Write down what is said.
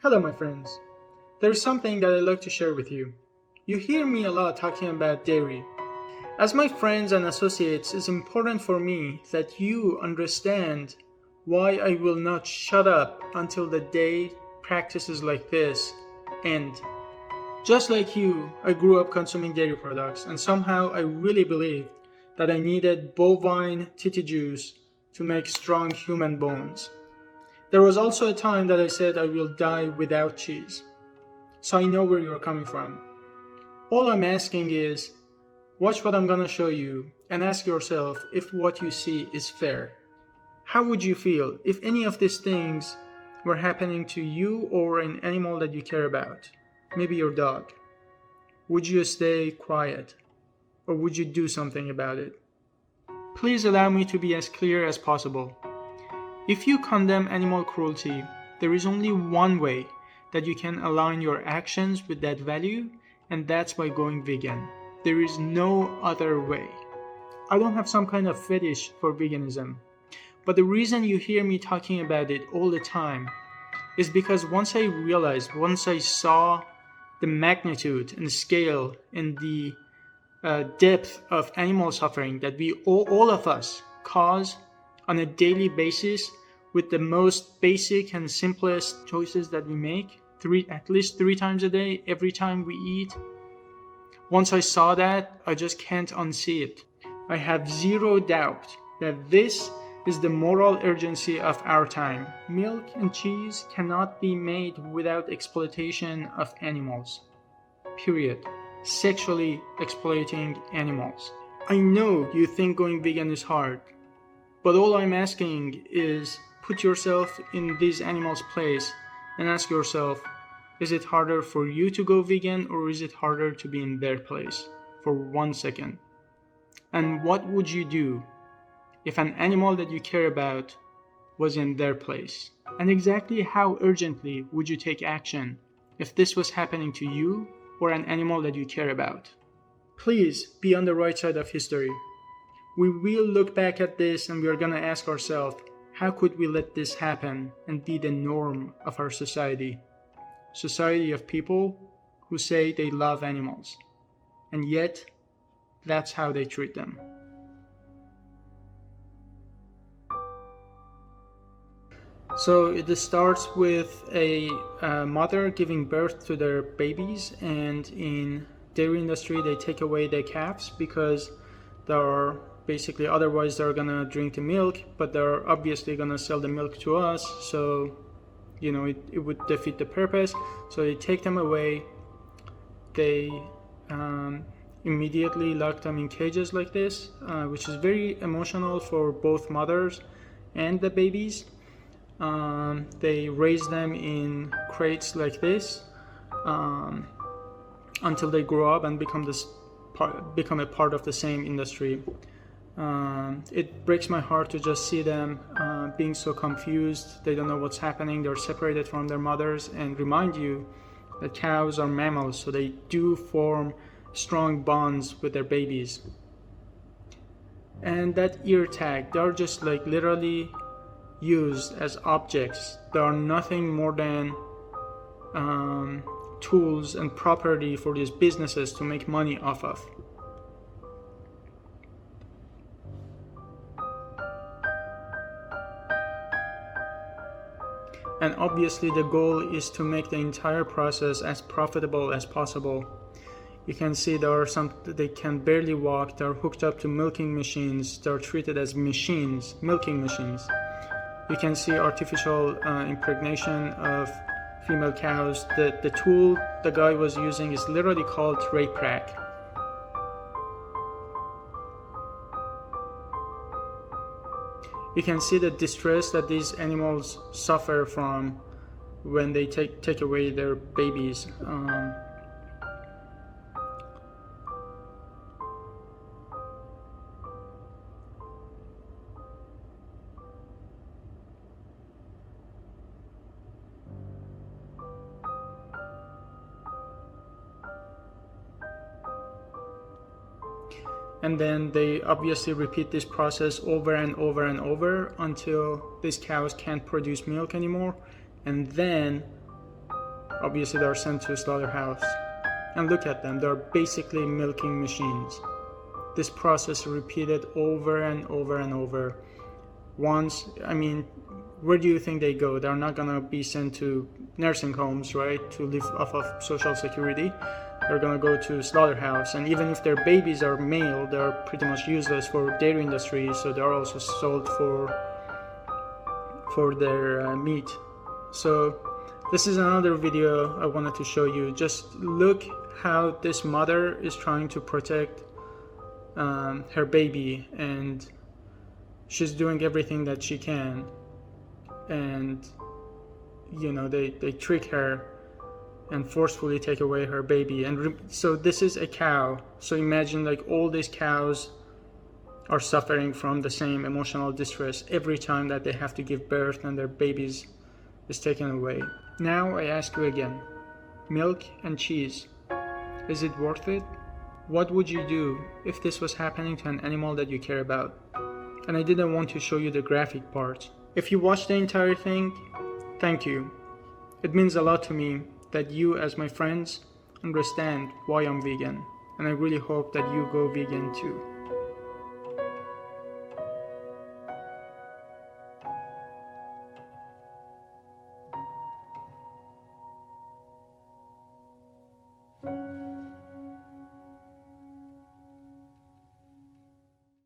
Hello my friends. There's something that I'd like to share with you. You hear me a lot talking about dairy. As my friends and associates, it's important for me that you understand why I will not shut up until the day practices like this end. Just like you, I grew up consuming dairy products, and somehow I really believed that I needed bovine titty juice to make strong human bones. There was also a time that I said I will die without cheese. So I know where you're coming from. All I'm asking is, watch what I'm gonna show you and ask yourself if what you see is fair. How would you feel if any of these things were happening to you or an animal that you care about? Maybe your dog. Would you stay quiet? Or would you do something about it? Please allow me to be as clear as possible. If you condemn animal cruelty, there is only one way that you can align your actions with that value, and that's by going vegan. There is no other way. I don't have some kind of fetish for veganism, but the reason you hear me talking about it all the time is because once I saw the magnitude and scale and the depth of animal suffering that we all of us cause on a daily basis with the most basic and simplest choices that we make at least three times a day, every time we eat. Once I saw that, I just can't unsee it. I have zero doubt that this is the moral urgency of our time. Milk and cheese cannot be made without exploitation of animals. Period. Sexually exploiting animals. I know you think going vegan is hard, but all I'm asking is put yourself in these animals' place and ask yourself, is it harder for you to go vegan or is it harder to be in their place for 1 second? And what would you do if an animal that you care about was in their place? And exactly how urgently would you take action if this was happening to you or an animal that you care about? Please be on the right side of history. We will look back at this and we are gonna ask ourselves, how could we let this happen and be the norm of our society? Society of people who say they love animals, and yet that's how they treat them. So it starts with a mother giving birth to their babies, and in dairy industry they take away the calves because they're basically otherwise they're gonna drink the milk, but they're obviously gonna sell the milk to us, so it would defeat the purpose. So they take them away. They immediately lock them in cages like this, which is very emotional for both mothers and the babies. They raise them in crates like this until they grow up and become a part of the same industry. It breaks my heart to just see them being so confused. They don't know what's happening. They're separated from their mothers, and remind you that cows are mammals, so they do form strong bonds with their babies. And that ear tag, they're just like literally used as objects. They are nothing more than tools and property for these businesses to make money off of. And obviously the goal is to make the entire process as profitable as possible. You can see there are some, they can barely walk, they're hooked up to milking machines, they're treated as machines, milking machines. You can see artificial impregnation of female cows. The tool the guy was using is literally called rape rack. You can see the distress that these animals suffer from when they take away their babies. And then they obviously repeat this process over and over and over until these cows can't produce milk anymore. And then obviously they are sent to a slaughterhouse. And look at them, they're basically milking machines. This process repeated over and over and over. Once, I mean, where do you think they go? They're not gonna be sent to nursing homes, right, to live off of Social Security. They're gonna go to slaughterhouse, and even if their babies are male, they're pretty much useless for dairy industry, so they're also sold for their meat. So this is another video I wanted to show you. Just look how this mother is trying to protect her baby, and she's doing everything that she can, and you know, they trick her and forcefully take away her baby. And so this is a cow, so imagine like all these cows are suffering from the same emotional distress every time that they have to give birth and their babies is taken away. Now I ask you again, milk and cheese, is it worth it? What would you do if this was happening to an animal that you care about? And I didn't want to show you the graphic part. If you watched the entire thing, thank you. It means a lot to me that you, as my friends, understand why I'm vegan, and I really hope that you go vegan too.